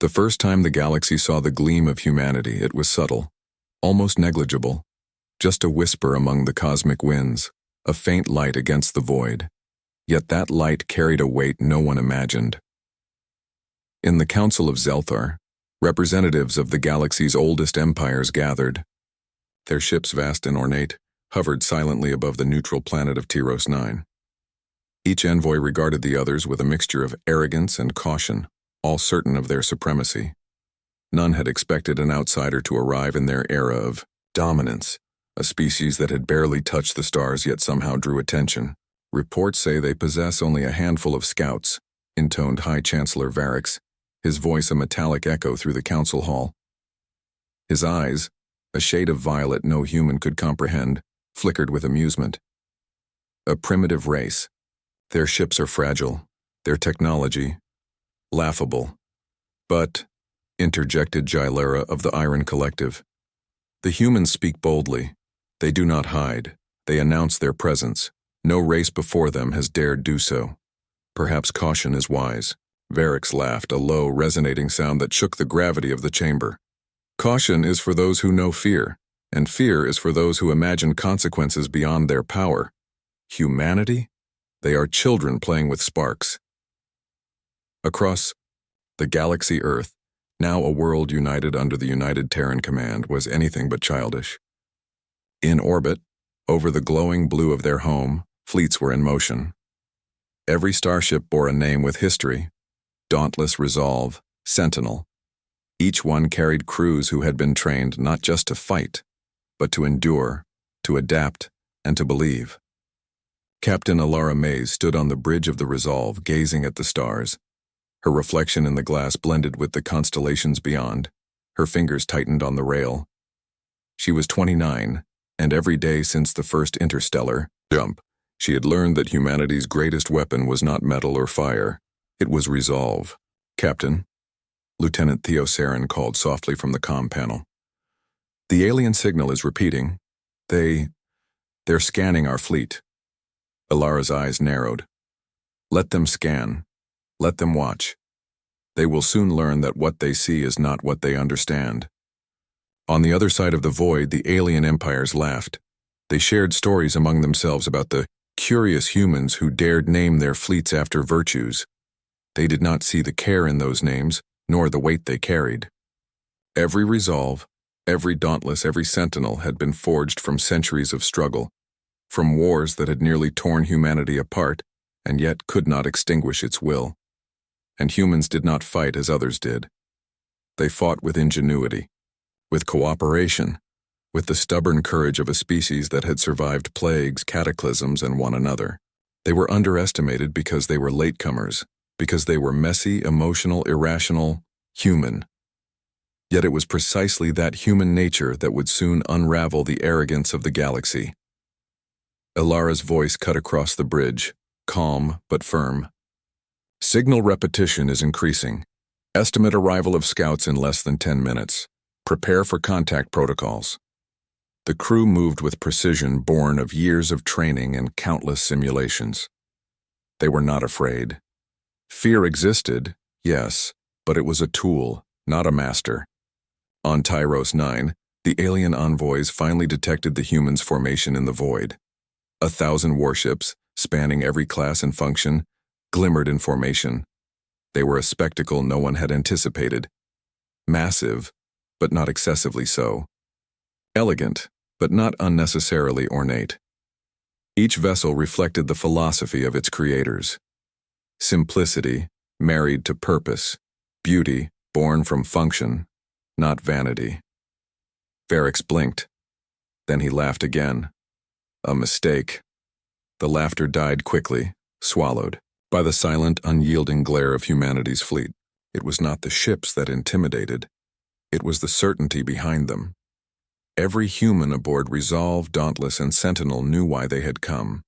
The first time the galaxy saw the gleam of humanity, it was subtle, almost negligible, just a whisper among the cosmic winds, a faint light against the void. Yet that light carried a weight no one imagined. In the Council of Zelthar, representatives of the galaxy's oldest empires gathered. Their ships, vast and ornate, hovered silently above the neutral planet of Tyros 9. Each envoy regarded the others with a mixture of arrogance and caution, all certain of their supremacy. None had expected an outsider to arrive in their era of dominance, a species that had barely touched the stars yet somehow drew attention. Reports say they possess only a handful of scouts, intoned High Chancellor Varix, his voice a metallic echo through the council hall. His eyes, a shade of violet no human could comprehend, flickered with amusement. A primitive race. Their ships are fragile, their technology laughable. But, interjected Gylera of the Iron Collective, the humans speak boldly. They do not hide. They announce their presence. No race before them has dared do so. Perhaps caution is wise. Varix laughed, a low, resonating sound that shook the gravity of the chamber. Caution is for those who know fear, and fear is for those who imagine consequences beyond their power. Humanity? They are children playing with sparks. Across the galaxy Earth, now a world united under the United Terran Command, was anything but childish. In orbit, over the glowing blue of their home, fleets were in motion. Every starship bore a name with history: Dauntless Resolve, Sentinel. Each one carried crews who had been trained not just to fight, but to endure, to adapt, and to believe. Captain Alara Mays stood on the bridge of the Resolve, gazing at the stars. Her reflection in the glass blended with the constellations beyond. Her fingers tightened on the rail. She was 29, and every day since the first interstellar jump, she had learned that humanity's greatest weapon was not metal or fire. It was resolve. Captain, Lieutenant Theo Saren called softly from the comm panel. The alien signal is repeating. They're scanning our fleet. Alara's eyes narrowed. Let them scan. Let them watch. They will soon learn that what they see is not what they understand. On the other side of the void, the alien empires laughed. They shared stories among themselves about the curious humans who dared name their fleets after virtues. They did not see the care in those names, nor the weight they carried. Every resolve, every dauntless, every sentinel had been forged from centuries of struggle, from wars that had nearly torn humanity apart, and yet could not extinguish its will. And humans did not fight as others did. They fought with ingenuity, with cooperation, with the stubborn courage of a species that had survived plagues, cataclysms, and one another. They were underestimated because they were latecomers, because they were messy, emotional, irrational, human. Yet it was precisely that human nature that would soon unravel the arrogance of the galaxy. Alara's voice cut across the bridge, calm but firm. Signal repetition is increasing. Estimate arrival of scouts in less than 10 minutes. Prepare for contact protocols. The crew moved with precision born of years of training and countless simulations. They were not afraid. Fear existed, yes, but it was a tool, not a master. On Tyros 9, the alien envoys finally detected the humans' formation in the void. 1,000 warships, spanning every class and function, glimmered in formation. They were a spectacle no one had anticipated. Massive, but not excessively so. Elegant, but not unnecessarily ornate. Each vessel reflected the philosophy of its creators. Simplicity, married to purpose. Beauty, born from function, not vanity. Varix blinked. Then he laughed again. A mistake. The laughter died quickly, swallowed by the silent, unyielding glare of humanity's fleet. It was not the ships that intimidated. It was the certainty behind them. Every human aboard Resolve, Dauntless, and Sentinel knew why they had come,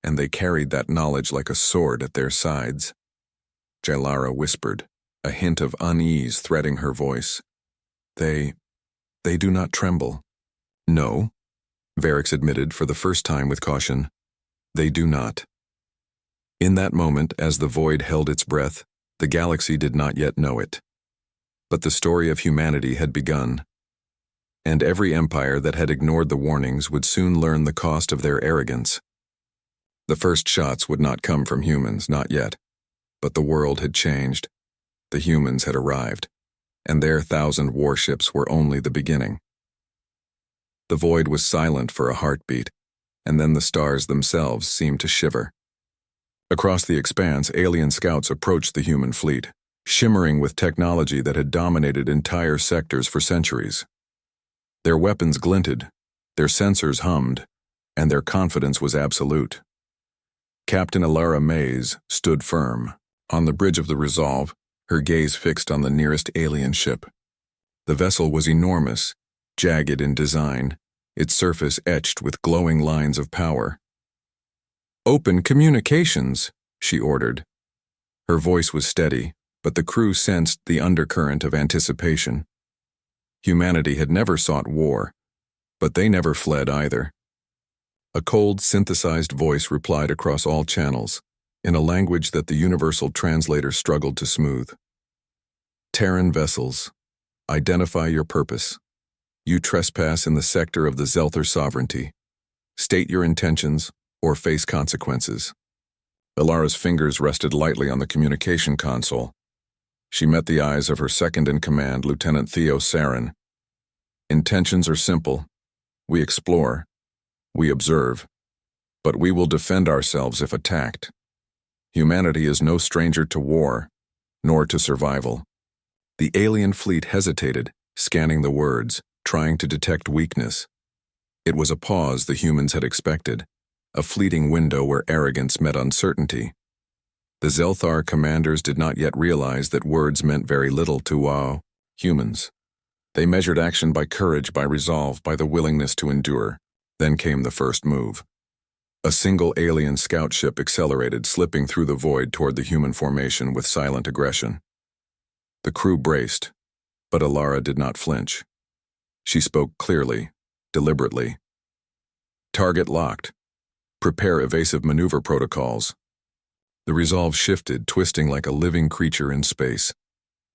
and they carried that knowledge like a sword at their sides. Gylera whispered, a hint of unease threading her voice. They do not tremble. No, Varix admitted for the first time with caution. They do not. In that moment, as the void held its breath, the galaxy did not yet know it. But the story of humanity had begun, and every empire that had ignored the warnings would soon learn the cost of their arrogance. The first shots would not come from humans, not yet, but the world had changed. The humans had arrived, and their 1,000 warships were only the beginning. The void was silent for a heartbeat, and then the stars themselves seemed to shiver. Across the expanse, alien scouts approached the human fleet, shimmering with technology that had dominated entire sectors for centuries. Their weapons glinted, their sensors hummed, and their confidence was absolute. Captain Alara Mays stood firm, on the bridge of the Resolve, her gaze fixed on the nearest alien ship. The vessel was enormous, jagged in design, its surface etched with glowing lines of power. "Open communications," she ordered. Her voice was steady, but the crew sensed the undercurrent of anticipation. Humanity had never sought war, but they never fled either. A cold, synthesized voice replied across all channels, in a language that the universal translator struggled to smooth. "Terran vessels, identify your purpose. You trespass in the sector of the Zelther sovereignty. State your intentions or face consequences." Alara's fingers rested lightly on the communication console. She met the eyes of her second-in-command, Lieutenant Theo Sarin. "Intentions are simple. We explore. We observe. But we will defend ourselves if attacked. Humanity is no stranger to war, nor to survival." The alien fleet hesitated, scanning the words, trying to detect weakness. It was a pause the humans had expected, a fleeting window where arrogance met uncertainty. The Zelthar commanders did not yet realize that words meant very little to humans. They measured action by courage, by resolve, by the willingness to endure. Then came the first move. A single alien scout ship accelerated, slipping through the void toward the human formation with silent aggression. The crew braced, but Alara did not flinch. She spoke clearly, deliberately. "Target locked. Prepare evasive maneuver protocols." The Resolve shifted, twisting like a living creature in space.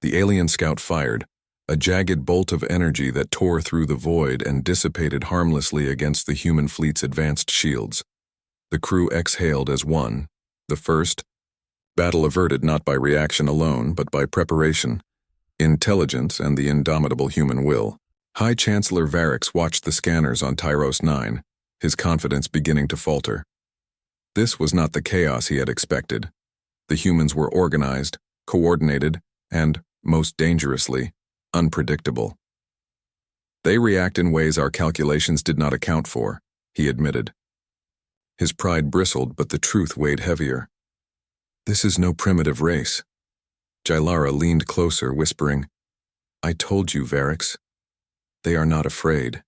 The alien scout fired, a jagged bolt of energy that tore through the void and dissipated harmlessly against the human fleet's advanced shields. The crew exhaled as one, the first. Battle averted not by reaction alone, but by preparation, intelligence, and the indomitable human will. High Chancellor Varix watched the scanners on Tyros 9, his confidence beginning to falter. This was not the chaos he had expected. The humans were organized, coordinated, and, most dangerously, unpredictable. "They react in ways our calculations did not account for," he admitted. His pride bristled, but the truth weighed heavier. "This is no primitive race." Jailara leaned closer, whispering, "I told you, Varix. They are not afraid.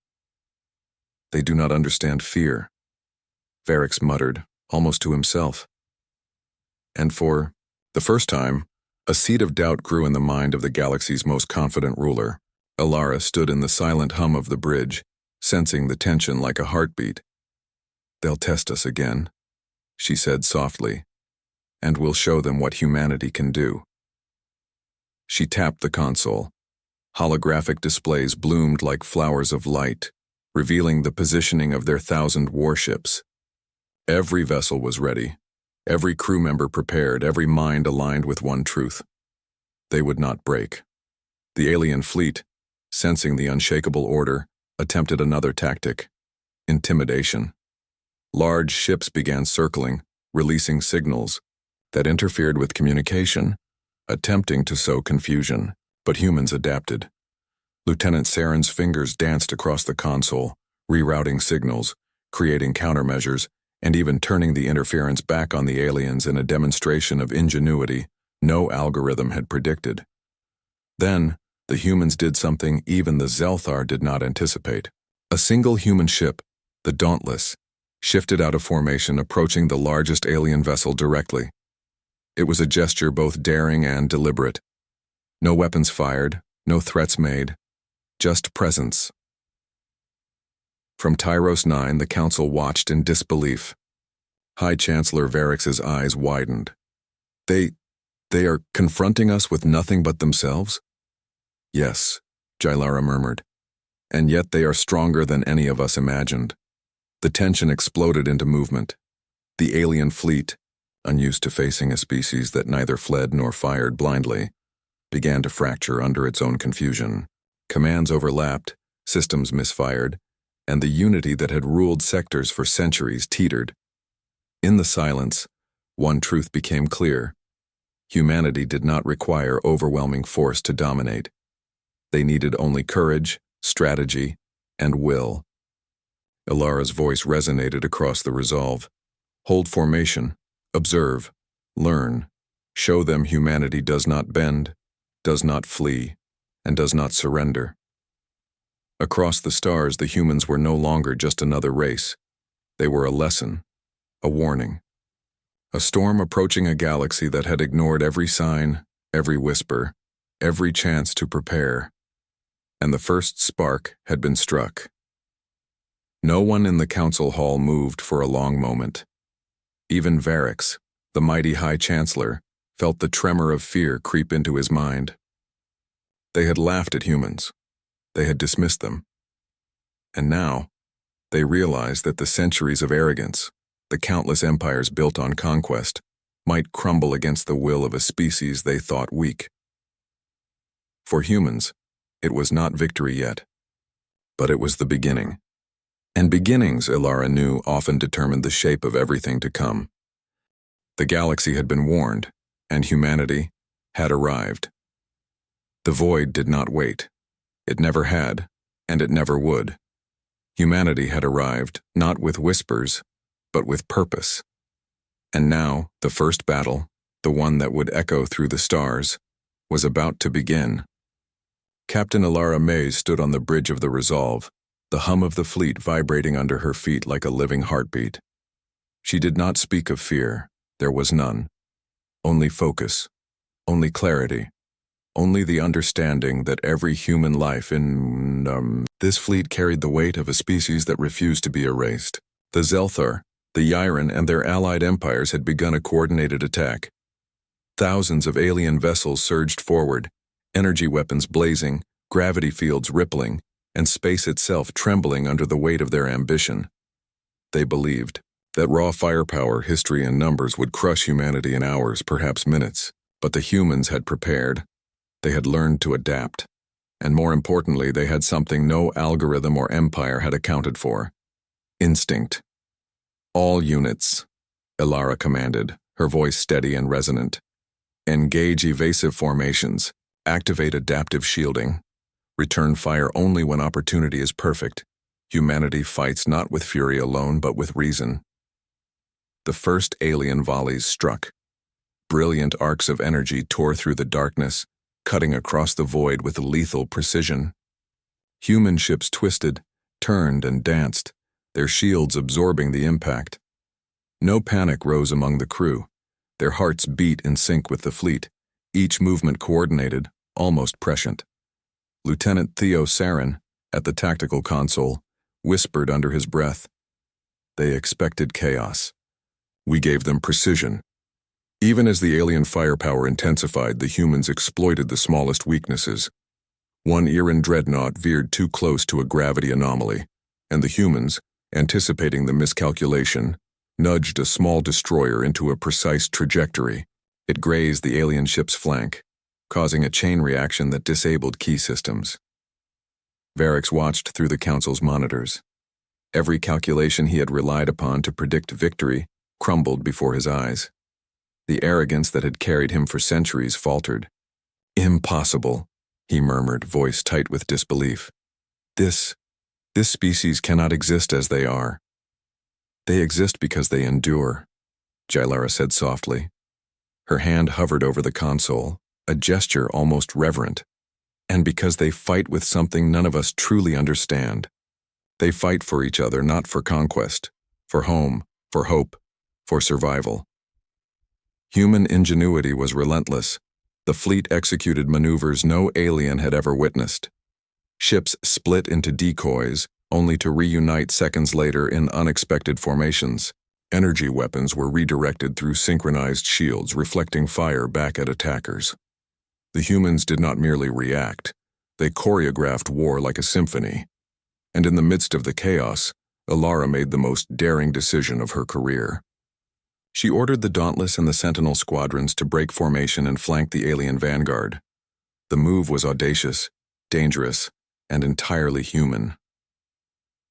They do not understand fear." Varix muttered, almost to himself. And for the first time, a seed of doubt grew in the mind of the galaxy's most confident ruler. Alara stood in the silent hum of the bridge, sensing the tension like a heartbeat. "They'll test us again," she said softly, "and we'll show them what humanity can do." She tapped the console. Holographic displays bloomed like flowers of light, revealing the positioning of their 1,000 warships. Every vessel was ready, every crew member prepared, every mind aligned with one truth. They would not break. The alien fleet, sensing the unshakable order, attempted another tactic: intimidation. Large ships began circling, releasing signals that interfered with communication, attempting to sow confusion. But humans adapted. Lieutenant Sarin's fingers danced across the console, rerouting signals, creating countermeasures, and even turning the interference back on the aliens in a demonstration of ingenuity no algorithm had predicted. Then, the humans did something even the Zelthar did not anticipate. A single human ship, the Dauntless, shifted out of formation, approaching the largest alien vessel directly. It was a gesture both daring and deliberate. No weapons fired, no threats made, just presence. From Tyros 9, the Council watched in disbelief. High Chancellor Varix's eyes widened. They are confronting us with nothing but themselves? Yes, Jailara murmured. And yet they are stronger than any of us imagined. The tension exploded into movement. The alien fleet, unused to facing a species that neither fled nor fired blindly, began to fracture under its own confusion. Commands overlapped, systems misfired, and the unity that had ruled sectors for centuries teetered. In the silence, one truth became clear. Humanity did not require overwhelming force to dominate. They needed only courage, strategy, and will. Ilara's voice resonated across the resolve. Hold formation, observe, learn, show them humanity does not bend, does not flee, and does not surrender. Across the stars, the humans were no longer just another race. They were a lesson, a warning. A storm approaching a galaxy that had ignored every sign, every whisper, every chance to prepare. And the first spark had been struck. No one in the council hall moved for a long moment. Even Varix, the mighty High Chancellor, felt the tremor of fear creep into his mind. They had laughed at humans. They had dismissed them. And now, they realized that the centuries of arrogance, the countless empires built on conquest, might crumble against the will of a species they thought weak. For humans, it was not victory yet, but it was the beginning. And beginnings, Ilara knew, often determined the shape of everything to come. The galaxy had been warned, and humanity had arrived. The void did not wait. It never had, and it never would. Humanity had arrived, not with whispers, but with purpose. And now, the first battle, the one that would echo through the stars, was about to begin. Captain Ilara Mays stood on the bridge of the Resolve, the hum of the fleet vibrating under her feet like a living heartbeat. She did not speak of fear. There was none. Only focus, only clarity, only the understanding that every human life in this fleet carried the weight of a species that refused to be erased. The Zelthar, the Yran, and their allied empires had begun a coordinated attack. Thousands of alien vessels surged forward, energy weapons blazing, gravity fields rippling, and space itself trembling under the weight of their ambition. They believed that raw firepower, history, and numbers would crush humanity in hours, perhaps minutes. But the humans had prepared. They had learned to adapt. And more importantly, they had something no algorithm or empire had accounted for. Instinct. All units, Ilara commanded, her voice steady and resonant. Engage evasive formations. Activate adaptive shielding. Return fire only when opportunity is perfect. Humanity fights not with fury alone, but with reason. The first alien volleys struck. Brilliant arcs of energy tore through the darkness, cutting across the void with lethal precision. Human ships twisted, turned, and danced, their shields absorbing the impact. No panic rose among the crew. Their hearts beat in sync with the fleet, each movement coordinated, almost prescient. Lieutenant Theo Sarin, at the tactical console, whispered under his breath. They expected chaos. We gave them precision. Even as the alien firepower intensified, the humans exploited the smallest weaknesses. One Yran dreadnought veered too close to a gravity anomaly, and the humans, anticipating the miscalculation, nudged a small destroyer into a precise trajectory. It grazed the alien ship's flank, causing a chain reaction that disabled key systems. Varix watched through the Council's monitors. Every calculation he had relied upon to predict victory crumbled before his eyes. The arrogance that had carried him for centuries faltered. Impossible, he murmured, voice tight with disbelief. This species cannot exist as they are. They exist because they endure, Jailara said softly. Her hand hovered over the console, a gesture almost reverent. And because they fight with something none of us truly understand. They fight for each other, not for conquest, for home, for hope, for survival. Human ingenuity was relentless. The fleet executed maneuvers no alien had ever witnessed. Ships split into decoys, only to reunite seconds later in unexpected formations. Energy weapons were redirected through synchronized shields, reflecting fire back at attackers. The humans did not merely react. They choreographed war like a symphony. And in the midst of the chaos, Ilara made the most daring decision of her career. She ordered the Dauntless and the Sentinel squadrons to break formation and flank the alien vanguard. The move was audacious, dangerous, and entirely human.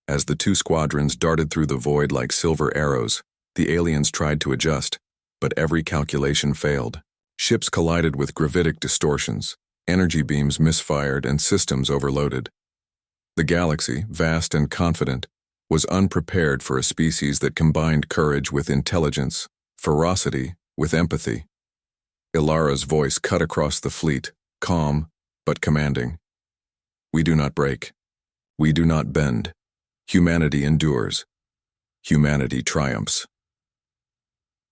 As the two squadrons darted through the void like silver arrows, the aliens tried to adjust, but every calculation failed. Ships collided with gravitic distortions, energy beams misfired, and systems overloaded. The galaxy, vast and confident, was unprepared for a species that combined courage with intelligence, ferocity with empathy. Ilara's voice cut across the fleet, calm but commanding. We do not break. We do not bend. Humanity endures. Humanity triumphs.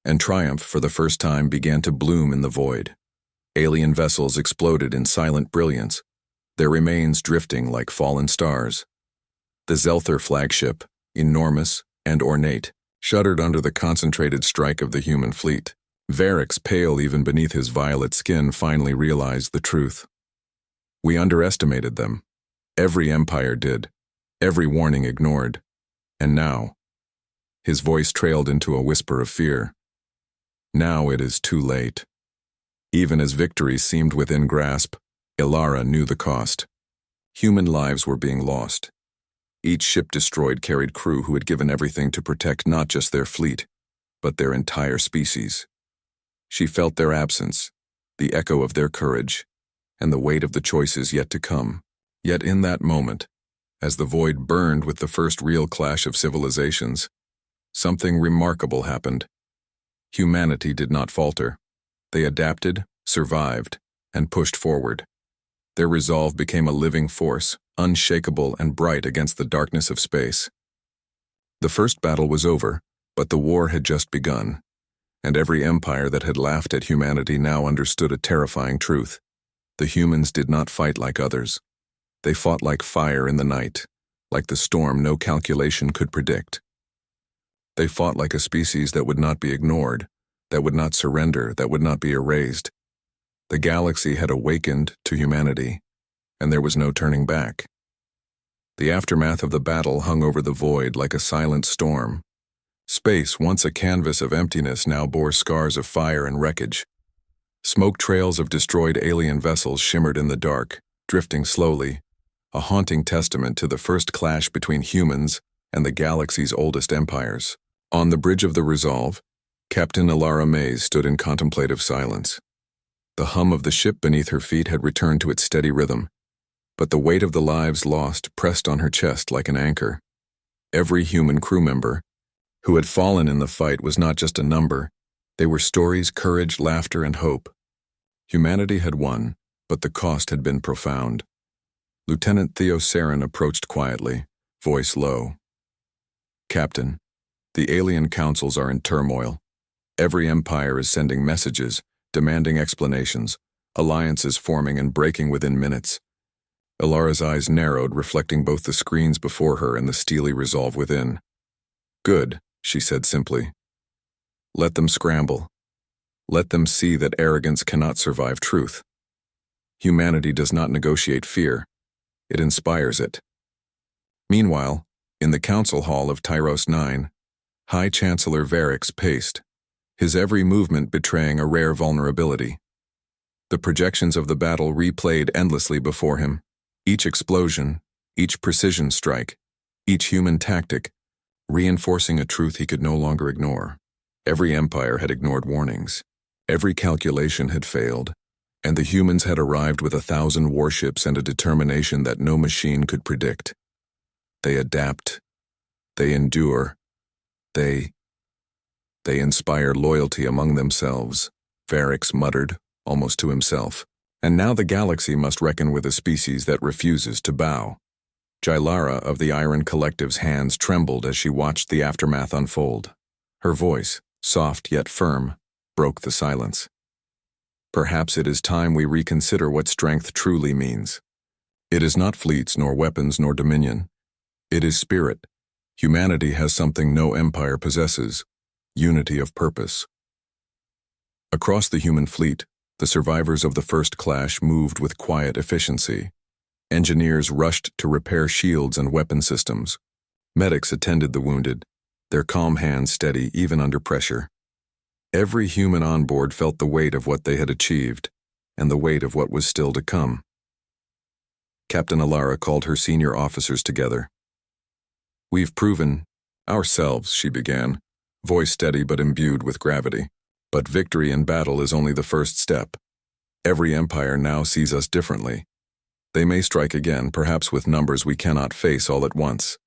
And triumph for the first time began to bloom in the void. Alien vessels exploded in silent brilliance, their remains drifting like fallen stars. The Zelther flagship, enormous and ornate, shuddered under the concentrated strike of the human fleet. Varix, pale even beneath his violet skin, finally realized the truth. We underestimated them. Every empire did. Every warning ignored. And now, his voice trailed into a whisper of fear. Now it is too late. Even as victory seemed within grasp, Ilara knew the cost. Human lives were being lost. Each ship destroyed carried crew who had given everything to protect not just their fleet, but their entire species. She felt their absence, the echo of their courage, and the weight of the choices yet to come. Yet in that moment, as the void burned with the first real clash of civilizations, something remarkable happened. Humanity did not falter. They adapted, survived, and pushed forward. Their resolve became a living force, unshakable and bright against the darkness of space. The first battle was over, but the war had just begun, and every empire that had laughed at humanity now understood a terrifying truth. The humans did not fight like others. They fought like fire in the night, like the storm no calculation could predict. They fought like a species that would not be ignored, that would not surrender, that would not be erased. The galaxy had awakened to humanity, and there was no turning back. The aftermath of the battle hung over the void like a silent storm. Space, once a canvas of emptiness, now bore scars of fire and wreckage. Smoke trails of destroyed alien vessels shimmered in the dark, drifting slowly, a haunting testament to the first clash between humans and the galaxy's oldest empires. On the bridge of the Resolve, Captain Ilara Mays stood in contemplative silence. The hum of the ship beneath her feet had returned to its steady rhythm, but the weight of the lives lost pressed on her chest like an anchor. Every human crew member who had fallen in the fight was not just a number. They were stories, courage, laughter, and hope. Humanity had won, but the cost had been profound. Lieutenant Theo Saren approached quietly, voice low. Captain, the alien councils are in turmoil. Every empire is sending messages, demanding explanations, alliances forming and breaking within minutes. Ilara's eyes narrowed, reflecting both the screens before her and the steely resolve within. Good, she said simply. Let them scramble. Let them see that arrogance cannot survive truth. Humanity does not negotiate fear. It inspires it. Meanwhile, in the council hall of Tyros 9, High Chancellor Varix paced, his every movement betraying a rare vulnerability. The projections of the battle replayed endlessly before him. Each explosion, each precision strike, each human tactic, reinforcing a truth he could no longer ignore. Every empire had ignored warnings. Every calculation had failed, and the humans had arrived with 1,000 warships and a determination that no machine could predict. They adapt. They endure. They inspire loyalty among themselves, Varix muttered, almost to himself. And now the galaxy must reckon with a species that refuses to bow. Jailara of the Iron Collective's hands trembled as she watched the aftermath unfold. Her voice, soft yet firm, broke the silence. Perhaps it is time we reconsider what strength truly means. It is not fleets, nor weapons, nor dominion. It is spirit. Humanity has something no empire possesses: unity of purpose. Across the human fleet, the survivors of the first clash moved with quiet efficiency. Engineers rushed to repair shields and weapon systems. Medics attended the wounded, their calm hands steady even under pressure. Every human on board felt the weight of what they had achieved, and the weight of what was still to come. Captain Alara called her senior officers together. "We've proven ourselves," she began, voice steady but imbued with gravity. "But victory in battle is only the first step. Every empire now sees us differently. They may strike again, perhaps with numbers we cannot face all at once.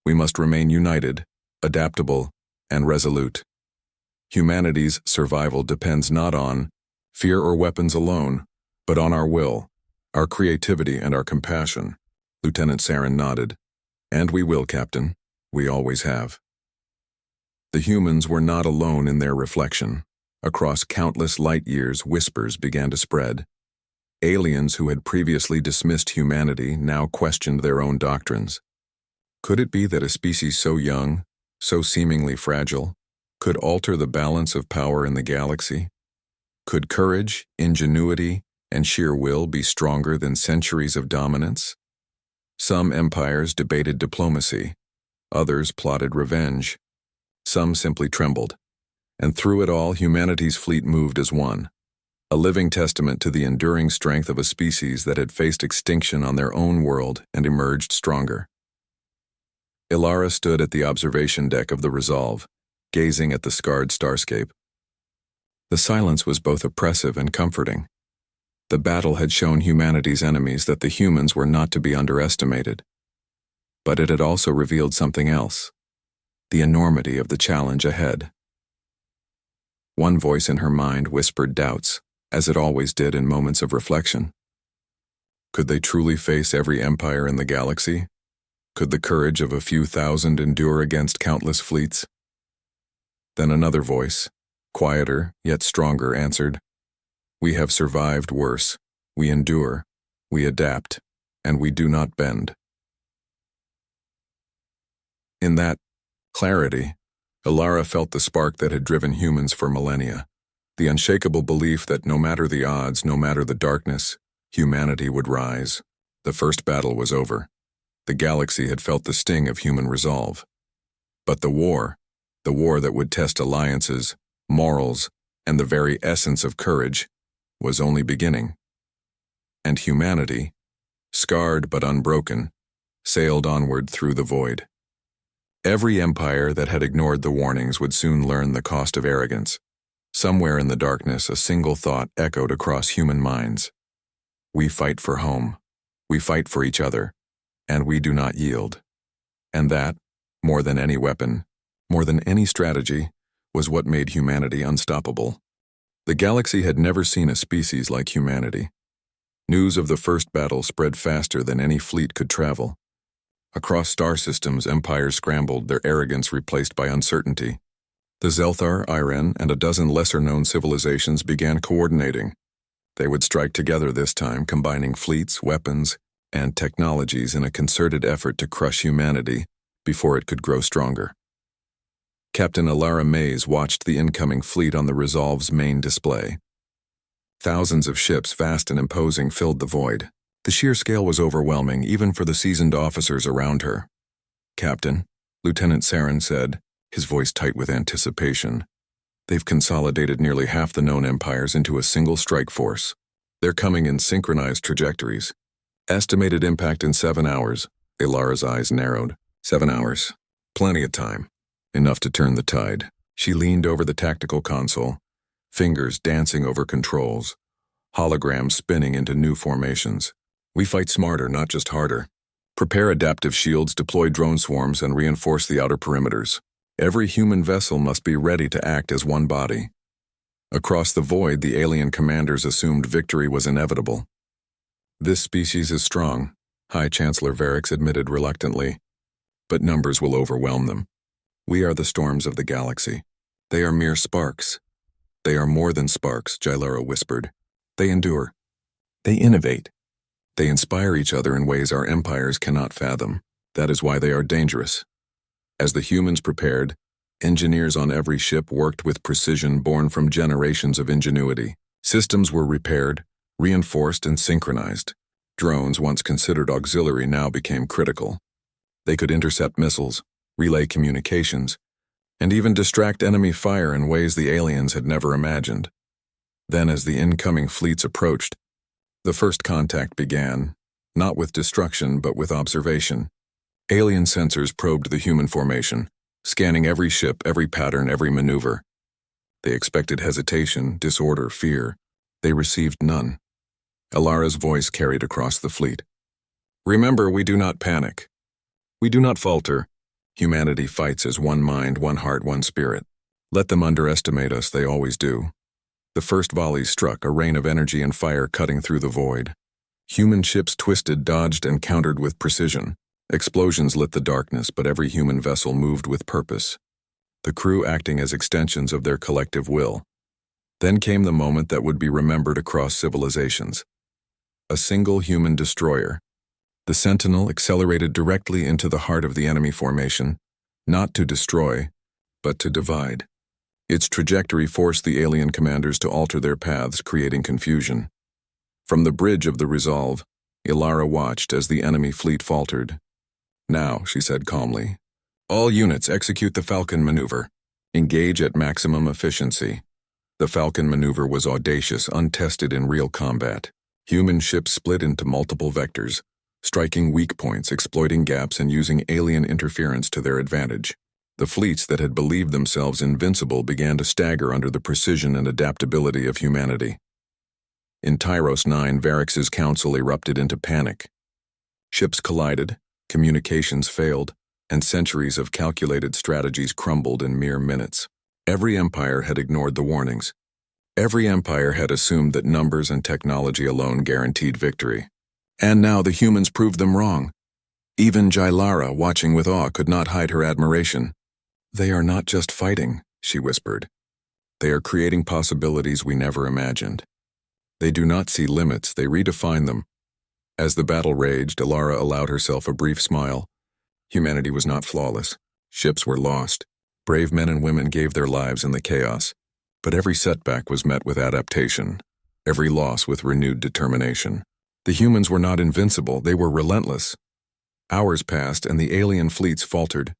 We must remain united, adaptable, and resolute. Humanity's survival depends not on fear or weapons alone, but on our will, our creativity, and our compassion." Lieutenant Saren nodded. "And we will, Captain. We always have." The humans were not alone in their reflection. Across countless light years, whispers began to spread. Aliens who had previously dismissed humanity now questioned their own doctrines. Could it be that a species so young, so seemingly fragile, could alter the balance of power in the galaxy? Could courage, ingenuity, and sheer will be stronger than centuries of dominance? Some empires debated diplomacy, others plotted revenge. Some simply trembled. And through it all, humanity's fleet moved as one, a living testament to the enduring strength of a species that had faced extinction on their own world and emerged stronger. Ilara stood at the observation deck of the Resolve, gazing at the scarred starscape. The silence was both oppressive and comforting. The battle had shown humanity's enemies that the humans were not to be underestimated. But it had also revealed something else: the enormity of the challenge ahead. One voice in her mind whispered doubts, as it always did in moments of reflection. Could they truly face every empire in the galaxy? Could the courage of a few thousand endure against countless fleets? Then another voice, quieter yet stronger, answered, "We have survived worse. We endure, we adapt, and we do not bend." In that clarity, Ilara felt the spark that had driven humans for millennia, the unshakable belief that no matter the odds, no matter the darkness, humanity would rise. The first battle was over. The galaxy had felt the sting of human resolve. But the war that would test alliances, morals, and the very essence of courage, was only beginning. And humanity, scarred but unbroken, sailed onward through the void. Every empire that had ignored the warnings would soon learn the cost of arrogance. Somewhere in the darkness, a single thought echoed across human minds. We fight for home. We fight for each other. And we do not yield. And that, more than any weapon, more than any strategy, was what made humanity unstoppable. The galaxy had never seen a species like humanity. News of the first battle spread faster than any fleet could travel. Across star systems, empires scrambled, their arrogance replaced by uncertainty. The Zelthar, Iren, and a dozen lesser-known civilizations began coordinating. They would strike together this time, combining fleets, weapons, and technologies in a concerted effort to crush humanity before it could grow stronger. Captain Ilara Mays watched the incoming fleet on the Resolve's main display. Thousands of ships, vast and imposing, filled the void. The sheer scale was overwhelming, even for the seasoned officers around her. "Captain," Lieutenant Saren said, his voice tight with anticipation, "they've consolidated nearly half the known empires into a single strike force. They're coming in synchronized trajectories. Estimated impact in 7 hours." Ilara's eyes narrowed. 7 hours. Plenty of time. Enough to turn the tide. She leaned over the tactical console, fingers dancing over controls, holograms spinning into new formations. "We fight smarter, not just harder. Prepare adaptive shields, deploy drone swarms, and reinforce the outer perimeters. Every human vessel must be ready to act as one body." Across the void, the alien commanders assumed victory was inevitable. "This species is strong," High Chancellor Varix admitted reluctantly, "but numbers will overwhelm them. We are the storms of the galaxy. They are mere sparks." "They are more than sparks," Jylera whispered. "They endure. They innovate. They inspire each other in ways our empires cannot fathom. That is why they are dangerous." As the humans prepared, engineers on every ship worked with precision born from generations of ingenuity. Systems were repaired, reinforced, and synchronized. Drones, once considered auxiliary, now became critical. They could intercept missiles, relay communications, and even distract enemy fire in ways the aliens had never imagined. Then, as the incoming fleets approached, the first contact began, not with destruction but with observation. Alien sensors probed the human formation, scanning every ship, every pattern, every maneuver. They expected hesitation, disorder, fear. They received none. Alara's voice carried across the fleet. Remember, we do not panic. We do not falter. Humanity fights as one mind, one heart, one spirit. Let them underestimate us, they always do. The first volleys struck, a rain of energy and fire cutting through the void. Human ships twisted, dodged, and countered with precision. Explosions lit the darkness, but every human vessel moved with purpose, the crew acting as extensions of their collective will. Then came the moment that would be remembered across civilizations. A single human destroyer. The Sentinel accelerated directly into the heart of the enemy formation, not to destroy, but to divide. Its trajectory forced the alien commanders to alter their paths, creating confusion. From the bridge of the Resolve, Ilara watched as the enemy fleet faltered. Now, she said calmly, all units execute the Falcon maneuver. Engage at maximum efficiency. The Falcon maneuver was audacious, untested in real combat. Human ships split into multiple vectors, striking weak points, exploiting gaps, and using alien interference to their advantage. The fleets that had believed themselves invincible began to stagger under the precision and adaptability of humanity. In Tyros 9, Varix's council erupted into panic. Ships collided, communications failed, and centuries of calculated strategies crumbled in mere minutes. Every empire had ignored the warnings. Every empire had assumed that numbers and technology alone guaranteed victory. And now the humans proved them wrong. Even Jailara, watching with awe, could not hide her admiration. They are not just fighting, she whispered. They are creating possibilities we never imagined. They do not see limits, they redefine them. As the battle raged, Ilara allowed herself a brief smile. Humanity was not flawless. Ships were lost. Brave men and women gave their lives in the chaos. But every setback was met with adaptation, every loss with renewed determination. The humans were not invincible, they were relentless. Hours passed and the alien fleets faltered.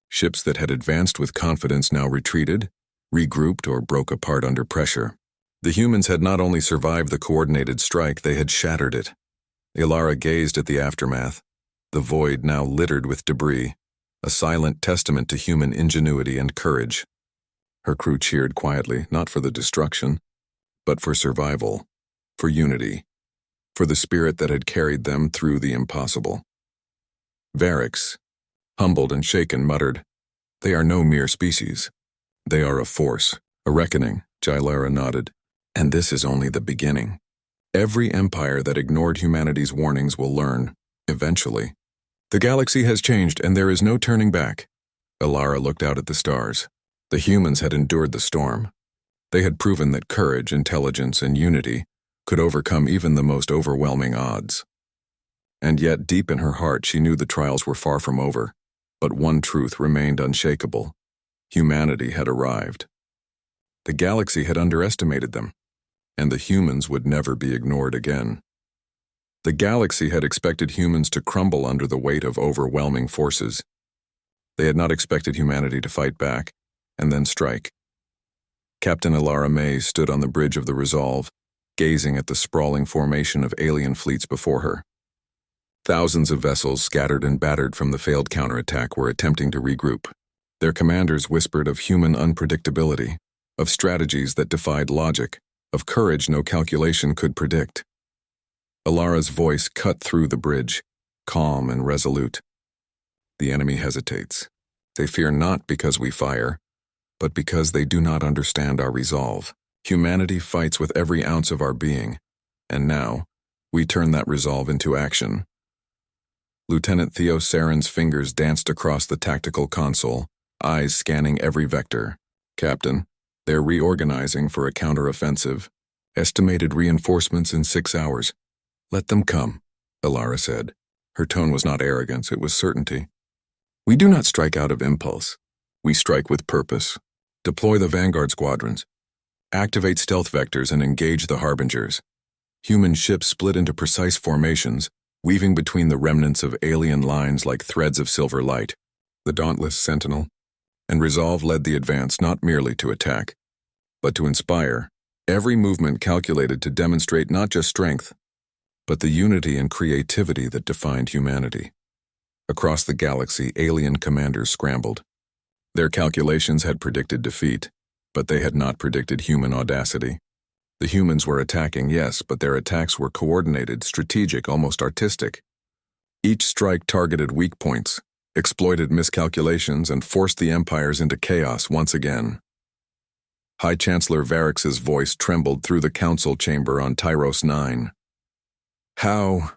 Ships that had advanced with confidence now retreated, regrouped, or broke apart under pressure. The humans had not only survived the coordinated strike, they had shattered it. Ilara gazed at the aftermath, the void now littered with debris, a silent testament to human ingenuity and courage. Her crew cheered quietly, not for the destruction, but for survival, for unity, for the spirit that had carried them through the impossible. Varix, humbled and shaken, muttered, "They are no mere species. They are a force, a reckoning," Jailara nodded. "And this is only the beginning. Every empire that ignored humanity's warnings will learn, eventually. The galaxy has changed and there is no turning back." Ilara looked out at the stars. The humans had endured the storm. They had proven that courage, intelligence, and unity could overcome even the most overwhelming odds. And yet, deep in her heart, she knew the trials were far from over. But one truth remained unshakable. Humanity had arrived. The galaxy had underestimated them, and the humans would never be ignored again. The galaxy had expected humans to crumble under the weight of overwhelming forces. They had not expected humanity to fight back, and then strike. Captain Ilara May stood on the bridge of the Resolve, gazing at the sprawling formation of alien fleets before her. Thousands of vessels, scattered and battered from the failed counterattack, were attempting to regroup. Their commanders whispered of human unpredictability, of strategies that defied logic, of courage no calculation could predict. Ilara's voice cut through the bridge, calm and resolute. "The enemy hesitates. They fear not because we fire, but because they do not understand our resolve. Humanity fights with every ounce of our being, and now, we turn that resolve into action." Lieutenant Theo Saren's fingers danced across the tactical console, eyes scanning every vector. "Captain, they're reorganizing for a counteroffensive. Estimated reinforcements in 6 hours. Let them come," Ilara said. Her tone was not arrogance, it was certainty. "We do not strike out of impulse. We strike with purpose. Deploy the vanguard squadrons. Activate stealth vectors and engage the harbingers. Human ships split into precise formations, weaving between the remnants of alien lines like threads of silver light. The dauntless sentinel and resolve led the advance not merely to attack, but to inspire, every movement calculated to demonstrate not just strength, but the unity and creativity that defined humanity. Across the galaxy, alien commanders scrambled. Their calculations had predicted defeat, but they had not predicted human audacity. The humans were attacking, yes, but their attacks were coordinated, strategic, almost artistic. Each strike targeted weak points, exploited miscalculations, and forced the empires into chaos once again. High Chancellor Varrix's voice trembled through the council chamber on Tyros 9. How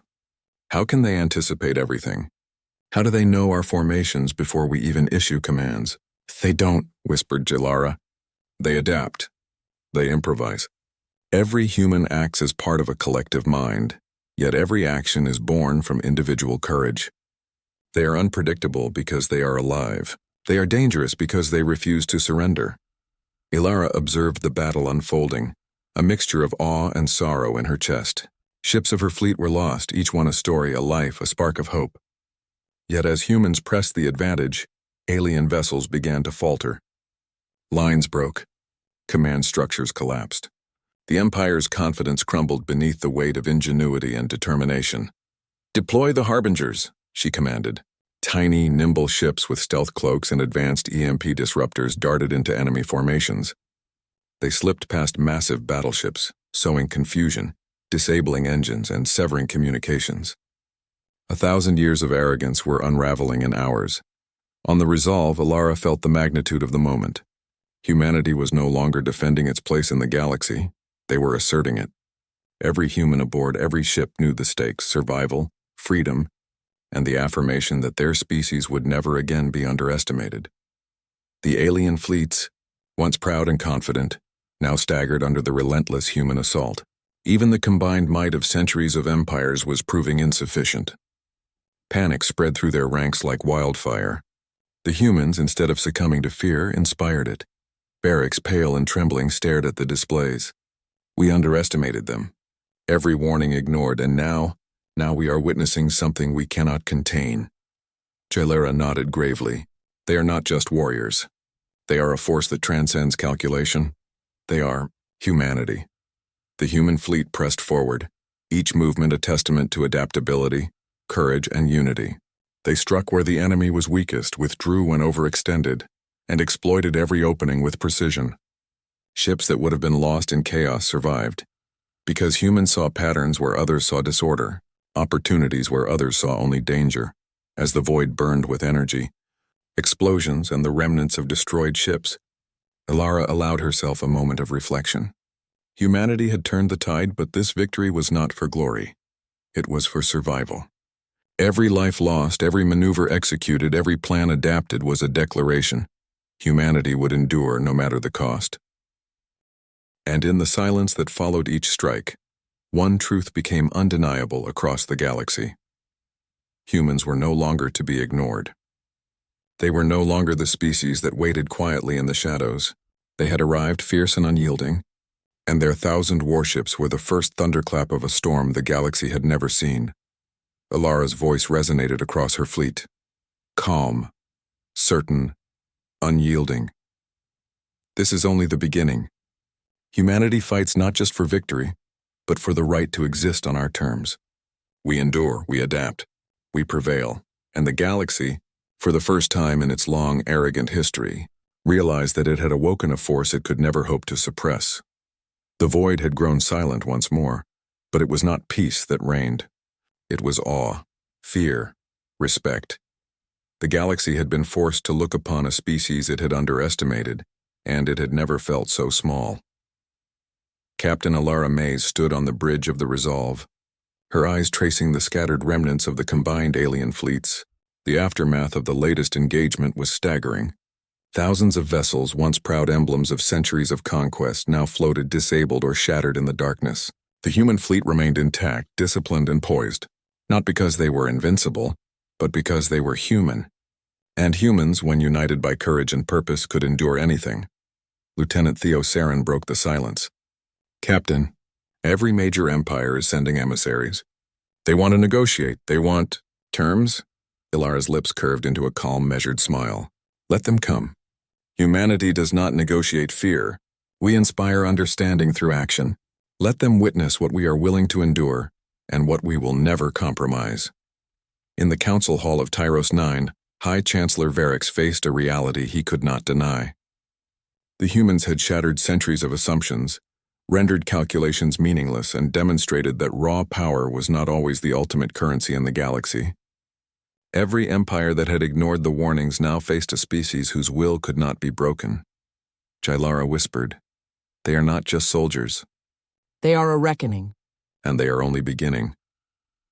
can they anticipate everything? How do they know our formations before we even issue commands? They don't, whispered Jalara. They adapt. They improvise. Every human acts as part of a collective mind, yet every action is born from individual courage. They are unpredictable because they are alive. They are dangerous because they refuse to surrender. Ilara observed the battle unfolding, a mixture of awe and sorrow in her chest. Ships of her fleet were lost, each one a story, a life, a spark of hope. Yet as humans pressed the advantage, alien vessels began to falter. Lines broke. Command structures collapsed. The Empire's confidence crumbled beneath the weight of ingenuity and determination. "Deploy the Harbingers," she commanded. Tiny, nimble ships with stealth cloaks and advanced EMP disruptors darted into enemy formations. They slipped past massive battleships, sowing confusion, disabling engines, and severing communications. 1,000 years of arrogance were unraveling in hours. On the Resolve, Ilara felt the magnitude of the moment. Humanity was no longer defending its place in the galaxy. They were asserting it. Every human aboard every ship knew the stakes: survival, freedom, and the affirmation that their species would never again be underestimated. The alien fleets, once proud and confident, now staggered under the relentless human assault. Even the combined might of centuries of empires was proving insufficient. Panic spread through their ranks like wildfire. The humans, instead of succumbing to fear, inspired it. Varrix, pale and trembling, stared at the displays. We underestimated them. Every warning ignored, and now we are witnessing something we cannot contain. Jalara nodded gravely. They are not just warriors. They are a force that transcends calculation. They are humanity. The human fleet pressed forward, each movement a testament to adaptability, courage, and unity. They struck where the enemy was weakest, withdrew when overextended, and exploited every opening with precision. Ships that would have been lost in chaos survived, because humans saw patterns where others saw disorder, opportunities where others saw only danger. As the void burned with energy, explosions, and the remnants of destroyed ships, Ilara allowed herself a moment of reflection. Humanity had turned the tide, but this victory was not for glory. It was for survival. Every life lost, every maneuver executed, every plan adapted was a declaration. Humanity would endure no matter the cost. And in the silence that followed each strike, one truth became undeniable across the galaxy. Humans were no longer to be ignored. They were no longer the species that waited quietly in the shadows. They had arrived fierce and unyielding, and their 1,000 warships were the first thunderclap of a storm the galaxy had never seen. Ilara's voice resonated across her fleet. Calm, certain, unyielding. This is only the beginning. Humanity fights not just for victory, but for the right to exist on our terms. We endure, we adapt, we prevail, and the galaxy, for the first time in its long, arrogant history, realized that it had awoken a force it could never hope to suppress. The void had grown silent once more, but it was not peace that reigned. It was awe, fear, respect. The galaxy had been forced to look upon a species it had underestimated, and it had never felt so small. Captain Ilara Mays stood on the bridge of the Resolve, her eyes tracing the scattered remnants of the combined alien fleets. The aftermath of the latest engagement was staggering. Thousands of vessels, once proud emblems of centuries of conquest, now floated disabled or shattered in the darkness. The human fleet remained intact, disciplined, and poised, not because they were invincible, but because they were human. And humans, when united by courage and purpose, could endure anything. Lieutenant Theo Sarin broke the silence. "Captain, Every major empire is sending emissaries. They want to negotiate. They want terms. Ilara's lips curved into a calm, measured smile. Let them come. Humanity does not negotiate fear. We inspire understanding through action. Let them witness what we are willing to endure and what we will never compromise. In the council hall of Tyros 9, High Chancellor Varix faced a reality he could not deny. The humans had shattered centuries of assumptions, rendered calculations meaningless, and demonstrated that raw power was not always the ultimate currency in the galaxy. Every empire that had ignored the warnings now faced a species whose will could not be broken. Jailara whispered, "They are not just soldiers. They are a reckoning." And they are only beginning.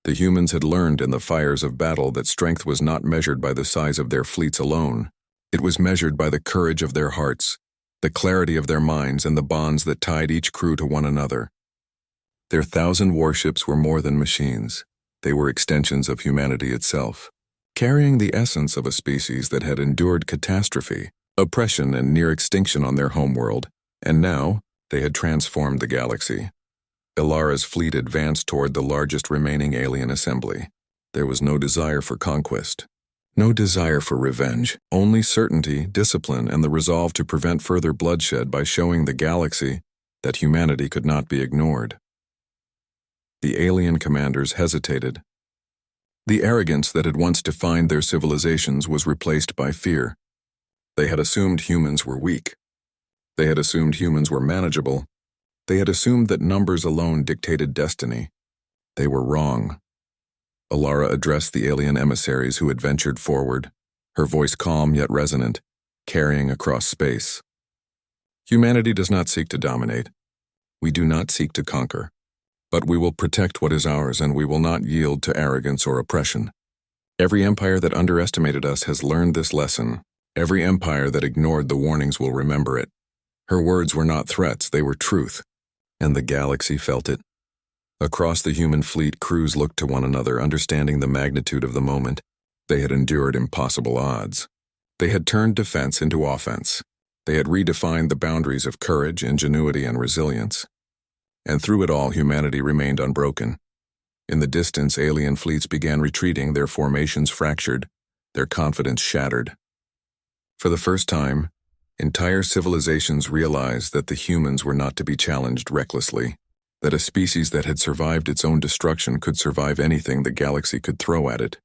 The humans had learned in the fires of battle that strength was not measured by the size of their fleets alone. It was measured by the courage of their hearts, the clarity of their minds, and the bonds that tied each crew to one another. Their 1,000 warships were more than machines. They were extensions of humanity itself, carrying the essence of a species that had endured catastrophe, oppression, and near extinction on their homeworld, and now they had transformed the galaxy. Ilara's fleet advanced toward the largest remaining alien assembly. There was no desire for conquest, no desire for revenge, only certainty, discipline, and the resolve to prevent further bloodshed by showing the galaxy that humanity could not be ignored. The alien commanders hesitated. The arrogance that had once defined their civilizations was replaced by fear. They had assumed humans were weak. They had assumed humans were manageable. They had assumed that numbers alone dictated destiny. They were wrong. Ilara addressed the alien emissaries who had ventured forward, her voice calm yet resonant, carrying across space. Humanity does not seek to dominate. We do not seek to conquer. But we will protect what is ours, and we will not yield to arrogance or oppression. Every empire that underestimated us has learned this lesson. Every empire that ignored the warnings will remember it. Her words were not threats, they were truth. And the galaxy felt it. Across the human fleet, crews looked to one another, understanding the magnitude of the moment. They had endured impossible odds. They had turned defense into offense. They had redefined the boundaries of courage, ingenuity, and resilience. And through it all, humanity remained unbroken. In the distance, alien fleets began retreating, their formations fractured, their confidence shattered. For the first time, entire civilizations realized that the humans were not to be challenged recklessly, that a species that had survived its own destruction could survive anything the galaxy could throw at it.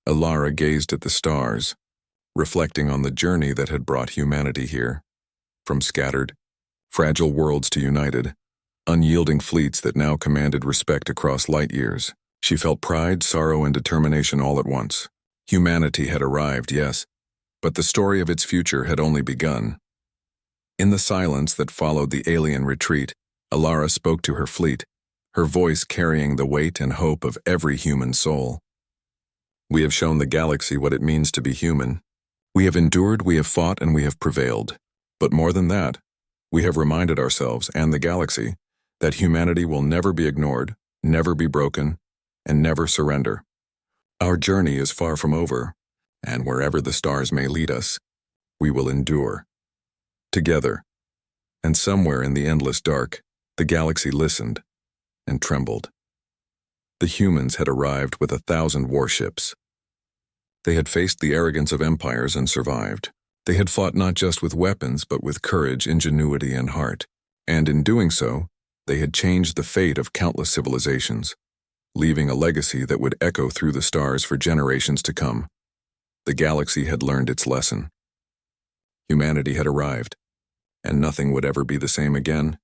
Ilara gazed at the stars, reflecting on the journey that had brought humanity here. From scattered, fragile worlds to united, unyielding fleets that now commanded respect across light years. She felt pride, sorrow, and determination all at once. Humanity had arrived, yes, but the story of its future had only begun. In the silence that followed the alien retreat, Ilara spoke to her fleet, her voice carrying the weight and hope of every human soul. We have shown the galaxy what it means to be human. We have endured, we have fought, and we have prevailed. But more than that, we have reminded ourselves and the galaxy that humanity will never be ignored, never be broken, and never surrender. Our journey is far from over, and wherever the stars may lead us, we will endure. Together, and somewhere in the endless dark, the galaxy listened and trembled. The humans had arrived with 1,000 warships. They had faced the arrogance of empires and survived. They had fought not just with weapons, but with courage, ingenuity, and heart. And in doing so, they had changed the fate of countless civilizations, leaving a legacy that would echo through the stars for generations to come. The galaxy had learned its lesson. Humanity had arrived, and nothing would ever be the same again.